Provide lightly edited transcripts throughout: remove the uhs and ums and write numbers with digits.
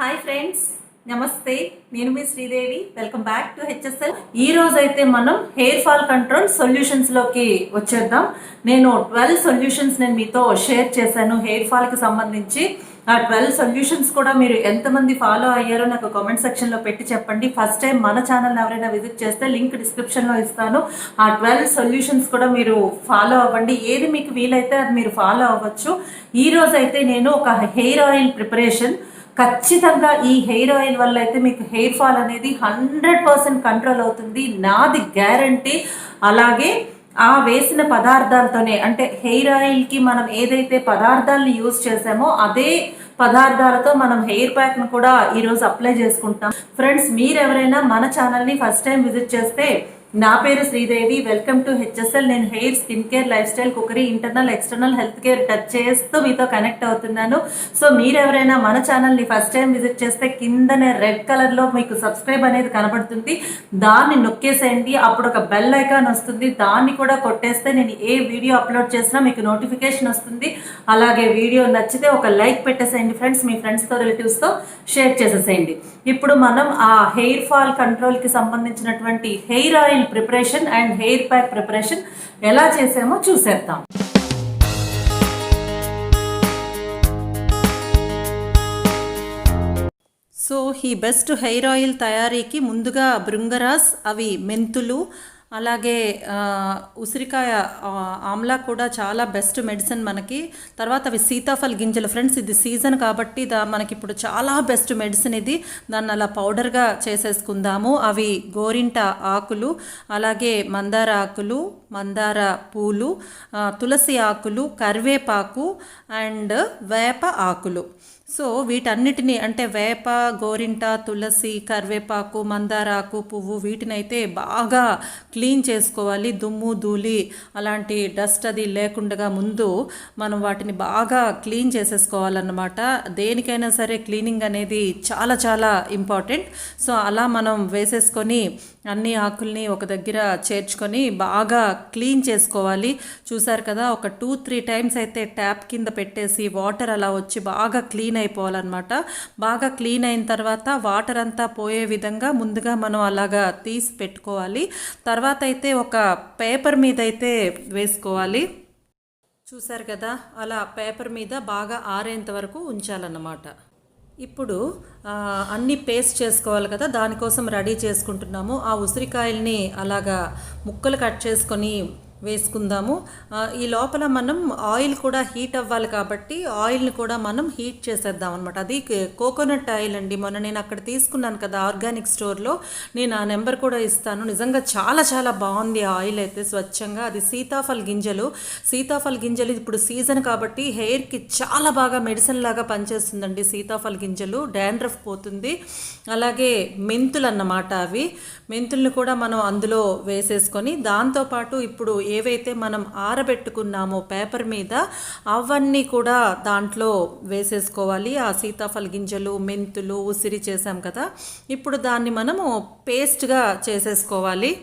Hi friends, నమస్తే. నేను మీ Sridevi. Welcome back to HSL. ఈ రోజు అయితే మనం హెయిర్ ఫాల్ కంట్రోల్ సొల్యూషన్స్ లోకి వచ్చేద్దాం. నేను 12 సొల్యూషన్స్ నేను మీతో షేర్ చేశాను హెయిర్ ఫాల్ కి సంబంధించి. ఆ 12 సొల్యూషన్స్ కూడా మీరు ఎంతమంది ఫాలో అయ్యారో నాకు కామెంట్ సెక్షన్ లో పెట్టి చెప్పండి. ఫస్ట్ టైం మన ఛానల్ ఎవరైనా విజిట్ చేస్తే లింక్ డిస్క్రిప్షన్ లో ఇస్తాను. ఆ 12 సొల్యూషన్స్ కూడా మీరు ఫాలో అవ్వండి. ఏది మీకు వీలైతే అది మీరు ఫాలో అవ్వచ్చు. ఈ రోజు అయితే నేను ఒక హెయిర్ ఆయిల్ ప్రిపరేషన్, ఖచ్చితంగా ఈ హెయిర్ ఆయిల్ వల్ల అయితే మీకు హెయిర్ ఫాల్ అనేది 100% కంట్రోల్ అవుతుంది, నాది గ్యారంటీ. అలాగే ఆ వేసిన పదార్థాలతోనే, అంటే హెయిర్ ఆయిల్ కి మనం ఏదైతే పదార్థాలను యూజ్ చేసామో అదే పదార్థాలతో మనం హెయిర్ ప్యాక్ ను కూడా ఈరోజు అప్లై చేసుకుంటాం. ఫ్రెండ్స్, మీరు ఎవరైనా మన ఛానల్ ని ఫస్ట్ టైం విజిట్ చేస్తే, నా పేరు శ్రీదేవి. Welcome to HSL. నేను hair, skin care, lifestyle, cookery, internal, external health care touch చేస్తూ మీతో కనెక్ట్ అవుతున్నాను. సో మీరు ఎవరైనా మన ఛానల్ ని ఫస్ట్ టైం విజిట్ చేస్తే కిందనే రెడ్ కలర్ లో మీకు సబ్స్క్రైబ్ అనేది కనబడుతుంది, దాన్ని నొక్కేసేయండి. అప్పుడు ఒక బెల్ ఐకాన్ వస్తుంది, దాన్ని కూడా కొట్టేస్తే నేను ఏ వీడియో అప్లోడ్ చేసినా మీకు నోటిఫికేషన్ వస్తుంది. అలాగే వీడియో నచ్చితే ఒక లైక్ పెట్టేసేయండి ఫ్రెండ్స్, మీ ఫ్రెండ్స్ తో, రిలేటివ్స్ తో షేర్ చేసేసేయండి. ఇప్పుడు మనం ఆ హెయిర్ ఫాల్ కంట్రోల్ కి సంబంధించినటువంటి hair oil preparation and hair pack preparation ఎలా చేసామో చూసేద్దాం. సో ఈ బెస్ట్ హెయిర్ ఆయిల్ తయారీకి ముందుగా భృంగరాజ్, అవి మెంతులు, అలాగే ఉసిరికాయ ఆమ్లా కూడా చాలా బెస్ట్ మెడిసిన్ మనకి. తర్వాత అవి సీతాఫల్ గింజలు. ఫ్రెండ్స్, ఇది సీజన్ కాబట్టి మనకి ఇప్పుడు చాలా బెస్ట్ మెడిసిన్ ఇది. దాన్ని అలా పౌడర్గా చేసేసుకుందాము. అవి గోరింట ఆకులు, అలాగే మందార ఆకులు, మందార పూలు, తులసి ఆకులు, కరివేపాకు అండ్ వేప ఆకులు. సో వీటన్నిటిని, అంటే వేప, గోరింట, తులసి, కరివేపాకు, మందారాకు, పువ్వు, వీటినైతే బాగా క్లీన్ చేసుకోవాలి. దుమ్ము, ధూళి, అలాంటి డస్ట్ అది లేకుండా ముందు మనం వాటిని బాగా క్లీన్ చేసేసుకోవాలన్నమాట. దేనికైనా సరే క్లీనింగ్ అనేది చాలా చాలా ఇంపార్టెంట్. సో అలా మనం వేసేసుకొని అన్ని ఆకుల్ని ఒక దగ్గర చేర్చుకొని బాగా క్లీన్ చేసుకోవాలి. చూసారు కదా, ఒక 2-3 టైమ్స్ అయితే ట్యాప్ కింద పెట్టేసి వాటర్ అలా వచ్చి బాగా క్లీన్ అయిపోవాలన్నమాట. బాగా క్లీన్ అయిన తర్వాత వాటర్ అంతా పోయే విధంగా ముందుగా మనం అలాగా తీసి పెట్టుకోవాలి. తర్వాత అయితే ఒక పేపర్ మీద అయితే వేసుకోవాలి. చూసారు కదా, అలా పేపర్ మీద బాగా ఆరేంత వరకు ఉంచాలన్నమాట. ఇప్పుడు అన్నీ పేస్ట్ చేసుకోవాలి కదా, దానికోసం రెడీ చేసుకుంటున్నాము. ఆ ఉసిరికాయల్ని అలాగా ముక్కలు కట్ చేసుకొని వేసుకుందాము. ఈ లోపల మనం ఆయిల్ కూడా హీట్ అవ్వాలి కాబట్టి ఆయిల్ని కూడా మనం హీట్ చేసేద్దాం అనమాట. అది కోకోనట్ ఆయిల్ అండి. మొన్న నేను అక్కడ తీసుకున్నాను కదా ఆర్గానిక్ స్టోర్లో, నేను ఆ నెంబర్ కూడా ఇస్తాను. నిజంగా చాలా చాలా బాగుంది ఆయిల్ అయితే, స్వచ్ఛంగా. అది సీతాఫల్ గింజలు. సీతాఫల్ గింజలు ఇప్పుడు సీజన్ కాబట్టి హెయిర్కి చాలా బాగా మెడిసిన్ లాగా పనిచేస్తుందండి సీతాఫల్ గింజలు. డాండ్రఫ్ పోతుంది. అలాగే మెంతులు అన్నమాట. అవి మెంతుల్ని కూడా మనం అందులో వేసేసుకొని, దాంతోపాటు ఇప్పుడు ఏవైతే మనం ఆరబెట్టుకున్నామో పేపర్ మీద అవన్నీ కూడా దాంట్లో వేసేసుకోవాలి. ఆ సీతాఫల్ గింజలు, మెంతులు, ఉసిరి చేసాం కదా, ఇప్పుడు దాన్ని మనము పేస్ట్గా చేసేసుకోవాలి.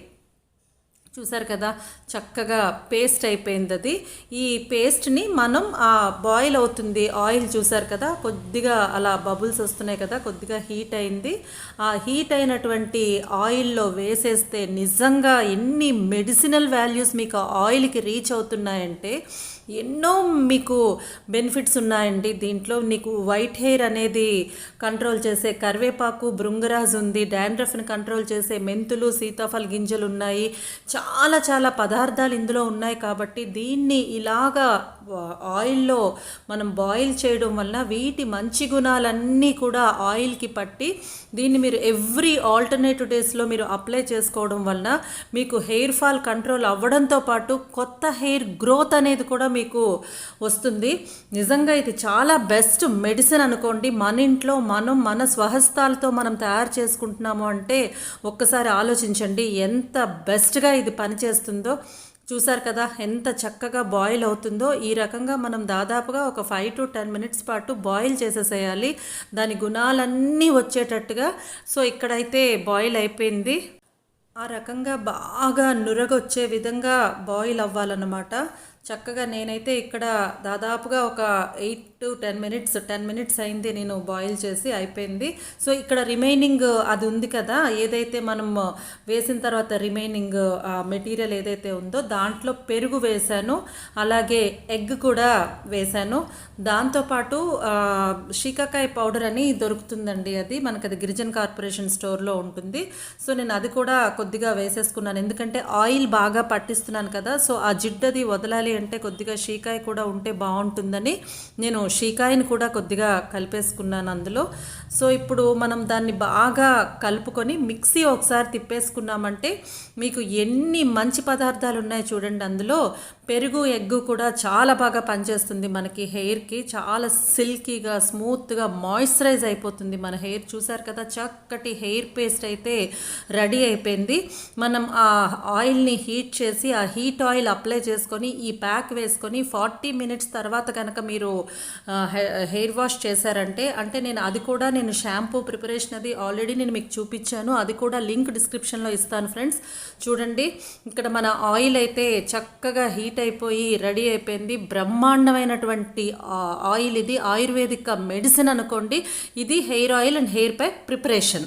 చూసారు కదా, చక్కగా పేస్ట్ అయిపోయింది అది. ఈ పేస్ట్ని మనం ఆ బాయిల్ అవుతుంది ఆయిల్, చూసారు కదా, కొద్దిగా అలా బబుల్స్ వస్తున్నాయి కదా, కొద్దిగా హీట్ అయింది. ఆ హీట్ అయినటువంటి ఆయిల్లో వేసేస్తే నిజంగా ఎన్ని మెడిసినల్ వాల్యూస్ మీకు ఆయిల్కి రీచ్ అవుతున్నాయంటే ఎన్నో మీకు బెనిఫిట్స్ ఉన్నాయండి దీంట్లో. నీకు వైట్ హెయిర్ అనేది కంట్రోల్ చేసే కరివేపాకు, భృంగరాజ్ ఉంది. డాండ్రఫ్ని కంట్రోల్ చేసే మెంతులు, సీతాఫల్ గింజలు ఉన్నాయి. చాలా చాలా పదార్థాలు ఇందులో ఉన్నాయి కాబట్టి దీన్ని ఇలాగా ఆయిల్లో మనం బాయిల్ చేయడం వల్ల వీటి మంచి గుణాలన్నీ కూడా ఆయిల్కి పట్టి, దీన్ని మీరు ఎవ్రీ ఆల్టర్నేటివ్ డేస్లో మీరు అప్లై చేసుకోవడం వలన మీకు హెయిర్ ఫాల్ కంట్రోల్ అవ్వడంతో పాటు కొత్త హెయిర్ గ్రోత్ అనేది కూడా మీకు వస్తుంది. నిజంగా ఇది చాలా బెస్ట్ మెడిసిన్ అనుకోండి. మన ఇంట్లో మనం మన స్వహస్తాలతో మనం తయారు చేసుకుంటున్నాము అంటే ఒక్కసారి ఆలోచించండి ఎంత బెస్ట్గా ఇది పనిచేస్తుందో. చూసారు కదా ఎంత చక్కగా బాయిల్ అవుతుందో. ఈ రకంగా మనం దాదాపుగా ఒక 5 to 10 minutes పాటు బాయిల్ చేసేసేయాలి, దాని గుణాలన్నీ వచ్చేటట్టుగా. సో ఇక్కడైతే బాయిల్ అయిపోయింది. ఆ రకంగా బాగా నురగొచ్చే విధంగా బాయిల్ అవ్వాలన్నమాట. చక్కగా నేనైతే ఇక్కడ దాదాపుగా ఒక 8 to 10 minutes 10 minutes అయింది నేను బాయిల్ చేసి అయిపోయింది. సో ఇక్కడ రిమైనింగ్ అది ఉంది కదా, ఏదైతే మనం వేసిన తర్వాత రిమైనింగ్ మెటీరియల్ ఏదైతే ఉందో దాంట్లో పెరుగు వేశాను, అలాగే ఎగ్ కూడా వేశాను. దాంతోపాటు షీకాకాయ పౌడర్ అని దొరుకుతుందండి, అది మనకు అది గిరిజన్ కార్పొరేషన్ స్టోర్లో ఉంటుంది. సో నేను అది కూడా కొద్దిగా వేసేసుకున్నాను, ఎందుకంటే ఆయిల్ బాగా పట్టిస్తున్నాను కదా. సో ఆ జిడ్డది వదలాలి అంటే కొద్దిగా షీకాయ కూడా ఉంటే బాగుంటుందని నేను షీకాయని కూడా కొద్దిగా కలిపేసుకున్నాను అందులో. సో ఇప్పుడు మనం దాన్ని బాగా కలుపుకొని మిక్సీ ఒకసారి తిప్పేసుకున్నామంటే మీకు ఎన్ని మంచి పదార్థాలు ఉన్నాయి చూడండి. అందులో పెరుగు ఎగ్గు కూడా చాలా బాగా పనిచేస్తుంది మనకి హెయిర్కి, చాలా సిల్కీగా స్మూత్గా మాయిశ్చరైజ్ అయిపోతుంది మన హెయిర్. చూసారు కదా, చక్కటి హెయిర్ పేస్ట్ అయితే రెడీ అయిపోయింది. మనం ఆ ఆయిల్ని హీట్ చేసి ఆ హీట్ ఆయిల్ అప్లై చేసుకొని ఈ ప్యాక్ వేసుకొని 40 minutes తర్వాత కనుక మీరు హెయిర్ వాష్ చేశారంటే, అంటే నేను అది కూడా నేను షాంపూ ప్రిపరేషన్ అది ఆల్రెడీ నేను మీకు చూపించాను, అది కూడా లింక్ డిస్క్రిప్షన్లో ఇస్తాను ఫ్రెండ్స్. చూడండి, ఇక్కడ మన ఆయిల్ అయితే చక్కగా హీట్ అయిపోయి రెడీ అయిపోయింది. బ్రహ్మాండమైనటువంటి ఆయిల్ ఇది, ఆయుర్వేదిక్ మెడిసిన్ అనుకోండి. ఇది hair oil and hair pack preparation.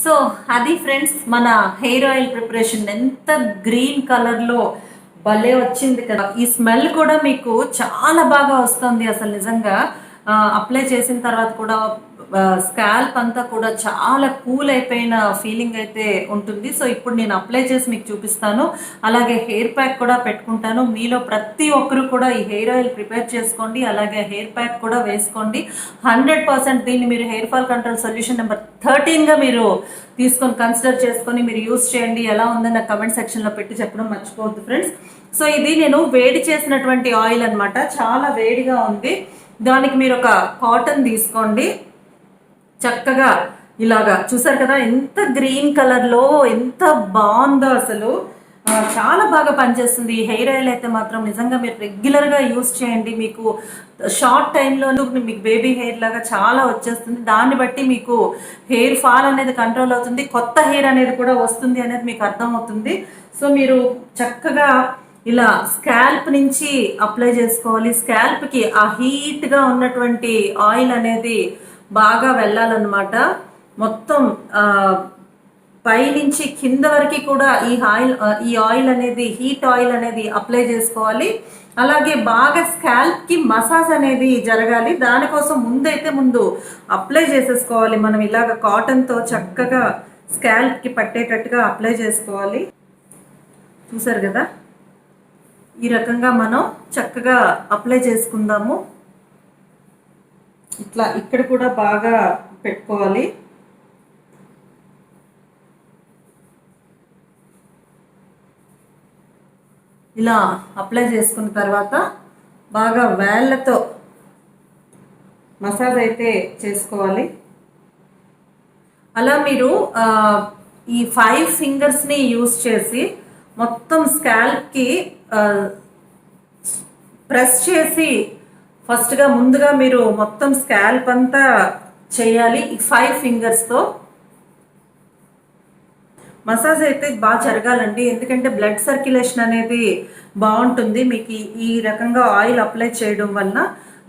So అది ఫ్రెండ్స్ మన హెయిర్ ఆయిల్ ప్రిపరేషన్. ఎంత గ్రీన్ కలర్లో భలే వచ్చింది కదా. ఈ స్మెల్ కూడా మీకు చాలా బాగా వస్తుంది అసలు నిజంగా. అప్లై చేసిన తర్వాత కూడా స్కాల్ప్ అంతా కూడా చాలా కూల్ అయిపోయిన ఫీలింగ్ అయితే ఉంటుంది. సో ఇప్పుడు నేను అప్లై చేసి మీకు చూపిస్తాను, అలాగే హెయిర్ ప్యాక్ కూడా పెట్టుకుంటాను. మీలో ప్రతి ఒక్కరు కూడా ఈ హెయిర్ ఆయిల్ ప్రిపేర్ చేసుకోండి, అలాగే హెయిర్ ప్యాక్ కూడా వేసుకోండి. 100% దీన్ని మీరు hair fall control solution number 13గా మీరు తీసుకొని కన్సిడర్ చేసుకొని మీరు యూస్ చేయండి. ఎలా ఉందని నాకు కమెంట్ సెక్షన్లో పెట్టి చెప్పడం మర్చిపోవద్దు ఫ్రెండ్స్. సో ఇది నేను వేడి చేసినటువంటి ఆయిల్ అనమాట, చాలా వేడిగా ఉంది. దానికి మీరు ఒక కాటన్ తీసుకోండి, చక్కగా ఇలాగా చూసారు కదా ఎంత గ్రీన్ కలర్లో ఎంత బాగుందో అసలు. చాలా బాగా పనిచేస్తుంది ఈ హెయిర్ ఆయిల్ అయితే మాత్రం. నిజంగా మీరు రెగ్యులర్గా యూస్ చేయండి, మీకు షార్ట్ టైంలోనూ మీకు బేబీ హెయిర్ లాగా చాలా వచ్చేస్తుంది. దాన్ని బట్టి మీకు హెయిర్ ఫాల్ అనేది కంట్రోల్ అవుతుంది, కొత్త హెయిర్ అనేది కూడా వస్తుంది అనేది మీకు అర్థమవుతుంది. సో మీరు చక్కగా ఇలా స్కాల్ప్ నుంచి అప్లై చేసుకోవాలి. స్కాల్ప్కి ఆ హీట్గా ఉన్నటువంటి ఆయిల్ అనేది బాగా వెళ్ళాలన్నమాట. మొత్తం పైనుంచి కింద వరకు కూడా ఈ ఆయిల్ అనేది హీట్ ఆయిల్ అనేది అప్లై చేసుకోవాలి. అలాగే బాగా స్కాల్ప్కి మసాజ్ అనేది జరగాలి. దానికోసం ముందు అప్లై చేసేసుకోవాలి. మనం ఇలాగ కాటన్తో చక్కగా స్కాల్ప్కి పట్టేటట్టుగా అప్లై చేసుకోవాలి. చూసారు కదా, ఈ రకంగా మనం చక్కగా అప్లై చేసుకుందాము. ఇట్లా ఇక్కడ కూడా బాగా పెట్టుకోవాలి. ఇలా అప్లై చేసుకున్న తర్వాత బాగా వేళ్ళతో మసాజ్ అయితే చేసుకోవాలి. అలా మీరు ఈ 5 ఫింగర్స్ని యూజ్ చేసి మొత్తం స్కాల్ప్కి ప్రెస్ చేసి ఫస్ట్గా ముందుగా మీరు మొత్తం స్కాల్ప్ అంతా చేయాలి. ఈ 5 ఫింగర్స్తో మసాజ్ అయితే బాగా జరగాలండి, ఎందుకంటే బ్లడ్ సర్క్యులేషన్ అనేది బాగుంటుంది మీకు ఈ రకంగా ఆయిల్ అప్లై చేయడం వల్ల.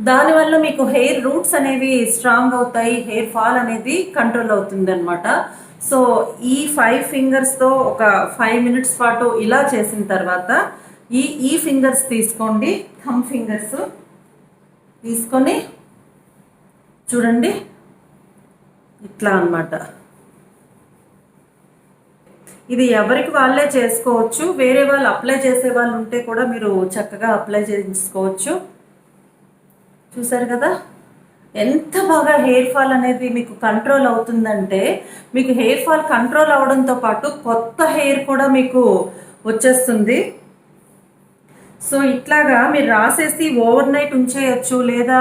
దానివల్ల మీకు హెయిర్ రూట్స్ అనేవి స్ట్రాంగ్ అవుతాయి, హెయిర్ ఫాల్ అనేది కంట్రోల్ అవుతుంది అనమాట. సో ఈ 5 ఫింగర్స్తో ఒక 5 minutes పాటు ఇలా చేసిన తర్వాత ఈ ఫింగర్స్ తీసుకోండి, థంబ్ ఫింగర్స్ తీసుకొని చూడండి ఇట్లా అన్నమాట. ఇది ఎవరికి వాళ్ళే చేసుకోవచ్చు, వేరే వాళ్ళు అప్లై చేసే వాళ్ళు ఉంటే కూడా మీరు చక్కగా అప్లై చేసుకోవచ్చు. చూసారు కదా ఎంత బాగా హెయిర్ ఫాల్ అనేది మీకు కంట్రోల్ అవుతుందంటే, మీకు హెయిర్ ఫాల్ కంట్రోల్ అవడంతో పాటు కొత్త హెయిర్ కూడా మీకు వచ్చేస్తుంది. సో ఇట్లాగా మీరు రాసేసి ఓవర్ నైట్ ఉంచేయచ్చు, లేదా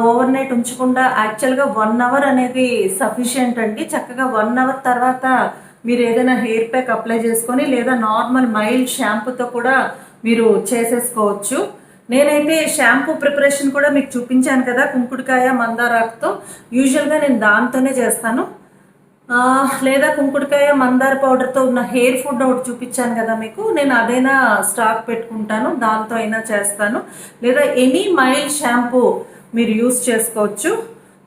ఓవర్ నైట్ ఉంచకుండా యాక్చువల్గా 1 hour అనేది సఫిషియంట్ అండి. చక్కగా 1 hour తర్వాత మీరు ఏదైనా హెయిర్ ప్యాక్ అప్లై చేసుకొని లేదా నార్మల్ మైల్డ్ షాంపూతో కూడా మీరు చేసేసుకోవచ్చు. నేనైతే షాంపూ ప్రిపరేషన్ కూడా మీకు చూపించాను కదా, కుంకుడుకాయ మందారాకుతో. యూజువల్గా నేను దాంతోనే చేస్తాను. లేదా కుంకుడుకాయ మందార పౌడర్తో ఉన్న హెయిర్ ఫుడ్ ఒకటి చూపించాను కదా మీకు, నేను అదైనా స్టాక్ పెట్టుకుంటాను, దాంతో అయినా చేస్తాను. లేదా ఎనీ మైల్డ్ షాంపూ మీరు యూస్ చేసుకోవచ్చు.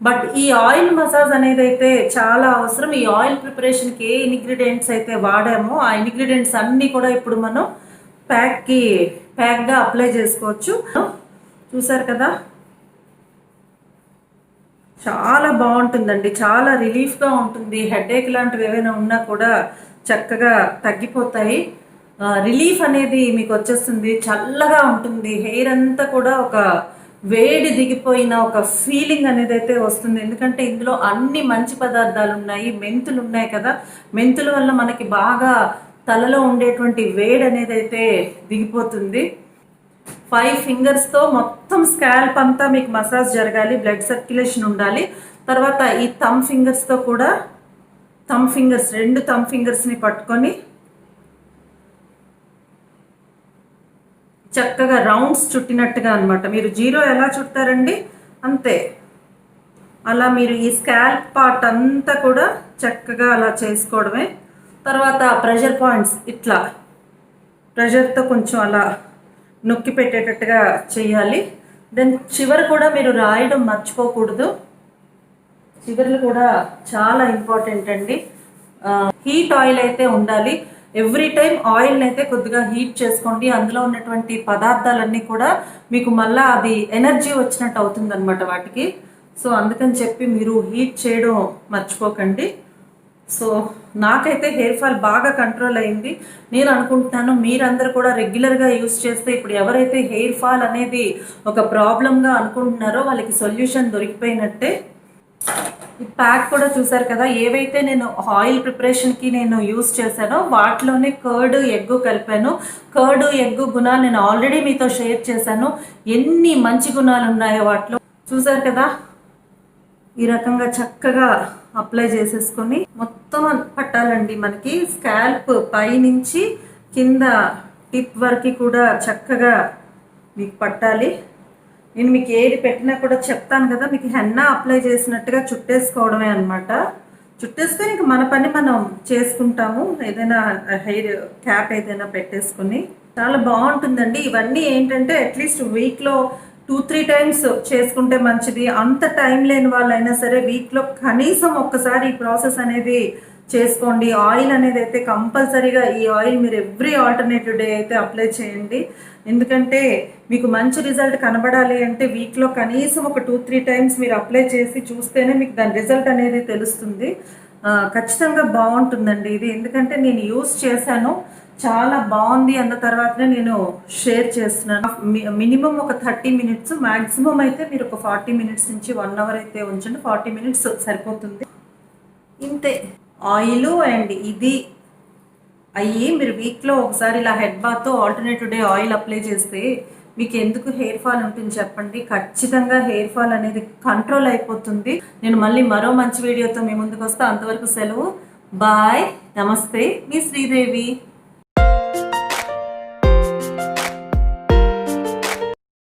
బట్ ఈ ఆయిల్ మసాజ్ అనేది అయితే చాలా అవసరం. ఈ ఆయిల్ ప్రిపరేషన్కి ఏ ఇంగ్రీడియంట్స్ అయితే వాడామో ఆ ఇంగ్రీడియంట్స్ అన్నీ కూడా ఇప్పుడు మనం ప్యాక్గా అప్లై చేసుకోవచ్చు. చూసారు కదా, చాలా బాగుంటుందండి, చాలా రిలీఫ్గా ఉంటుంది. హెడేక్ లాంటివి ఏవైనా ఉన్నా కూడా చక్కగా తగ్గిపోతాయి. రిలీఫ్ అనేది మీకు వచ్చేస్తుంది, చల్లగా ఉంటుంది. హెయిర్ అంతా కూడా ఒక వేడి దిగిపోయిన ఒక ఫీలింగ్ అనేది అయితే వస్తుంది. ఎందుకంటే ఇందులో అన్ని మంచి పదార్థాలు ఉన్నాయి, మెంతులు ఉన్నాయి కదా, మెంతుల వల్ల మనకి బాగా తలలో ఉండేటువంటి వేడి అనేది అయితే దిగిపోతుంది. 5 ఫింగర్స్తో మొత్తం స్కాల్ప్ అంతా మీకు మసాజ్ జరగాలి, బ్లడ్ సర్క్యులేషన్ ఉండాలి. తర్వాత ఈ ఫింగర్స్తో కూడా రెండు థమ్ ఫింగర్స్ని పట్టుకొని చక్కగా రౌండ్స్ చుట్టినట్టుగా అనమాట. మీరు జీరో ఎలా చుడతారండి అంతే, అలా మీరు ఈ స్కాల్ప్ పార్ట్ అంతా కూడా చక్కగా అలా చేసుకోవడమే. తర్వాత ప్రెషర్ పాయింట్స్ ఇట్లా ప్రెషర్తో కొంచెం అలా నొక్కి పెట్టేటట్టుగా చేయాలి. దెన్ చివరి కూడా మీరు రాయడం మర్చిపోకూడదు, చివర్లు కూడా చాలా ఇంపార్టెంట్ అండి. హీట్ ఆయిల్ అయితే ఉండాలి. ఎవ్రీ టైం ఆయిల్ని అయితే కొద్దిగా హీట్ చేసుకోండి. అందులో ఉన్నటువంటి పదార్థాలన్నీ కూడా మీకు మళ్ళీ అది ఎనర్జీ వచ్చినట్టు అవుతుంది అనమాట వాటికి. సో అందుకని చెప్పి మీరు హీట్ చేయడం మర్చిపోకండి. సో నాకైతే హెయిర్ ఫాల్ బాగా కంట్రోల్ అయింది. నేను అనుకుంటున్నాను మీరందరూ కూడా రెగ్యులర్గా యూస్ చేస్తే, ఇప్పుడు ఎవరైతే హెయిర్ ఫాల్ అనేది ఒక ప్రాబ్లంగా అనుకుంటున్నారో వాళ్ళకి సొల్యూషన్ దొరికిపోయినట్టే. ఈ ప్యాక్ కూడా చూసారు కదా, ఏవైతే నేను ఆయిల్ ప్రిపరేషన్కి నేను యూస్ చేశానో వాటిలోనే కర్డ్ ఎగ్ కలిపాను. కర్డ్ ఎగ్ గుణాలు నేను ఆల్రెడీ మీతో షేర్ చేశాను, ఎన్ని మంచి గుణాలు ఉన్నాయో వాటిలో. చూసారు కదా, ఈ రకంగా చక్కగా అప్లై చేసేసుకొని మొత్తం పట్టాలండి. మనకి స్కాల్ప్ పై నుంచి కింద టిప్ వరకు కూడా చక్కగా మీకు పట్టాలి. నేను మీకు ఏది పెట్టినా కూడా చెప్తాను కదా, మీకు హెన్నా అప్లై చేసినట్టుగా చుట్టేసుకోవడమే అనమాట. చుట్టేసుకొని ఇంక మన పని మనం చేసుకుంటాము. ఏదైనా హెయిర్ క్యాప్ ఏదైనా పెట్టేసుకొని చాలా బాగుంటుందండి. ఇవన్నీ ఏంటంటే అట్లీస్ట్ వీక్లో 2-3 టైమ్స్ చేసుకుంటే మంచిది. అంత టైం లేని వాళ్ళైనా సరే వీక్లో కనీసం ఒక్కసారి ఈ ప్రాసెస్ అనేది చేసుకోండి. ఆయిల్ అనేది అయితే కంపల్సరీగా ఈ ఆయిల్ మీరు ఎవ్రీ ఆల్టర్నేటివ్ డే అయితే అప్లై చేయండి. ఎందుకంటే మీకు మంచి రిజల్ట్ కనబడాలి అంటే వీక్లో కనీసం ఒక 2-3 టైమ్స్ మీరు అప్లై చేసి చూస్తేనే మీకు దాని రిజల్ట్ అనేది తెలుస్తుంది. ఖచ్చితంగా బాగుంటుందండి ఇది. ఎందుకంటే నేను యూస్ చేశాను, చాలా బాగుంది అన్న తర్వాతనే నేను షేర్ చేస్తున్నాను. మినిమం ఒక 30 మినిట్స్, మ్యాక్సిమం అయితే మీరు ఒక 40 మినిట్స్ నుంచి 1 అవర్ అయితే ఉంచండి. 40 మినిట్స్ సరిపోతుంది. ఇంతే, ఆయిల్ అండ్ ఇది అయ్యి మీరు వీక్లో ఒకసారి ఇలా head bath alternative day oil apply చేస్తే మీకు ఎందుకు హెయిర్ ఫాల్ ఉంటుంది చెప్పండి. ఖచ్చితంగా హెయిర్ ఫాల్ అనేది కంట్రోల్ అయిపోతుంది. నేను మళ్ళీ మరో మంచి వీడియోతో మీ ముందుకు వస్తా. అంతవరకు సెలవు, బాయ్, నమస్తే, మీ శ్రీదేవి.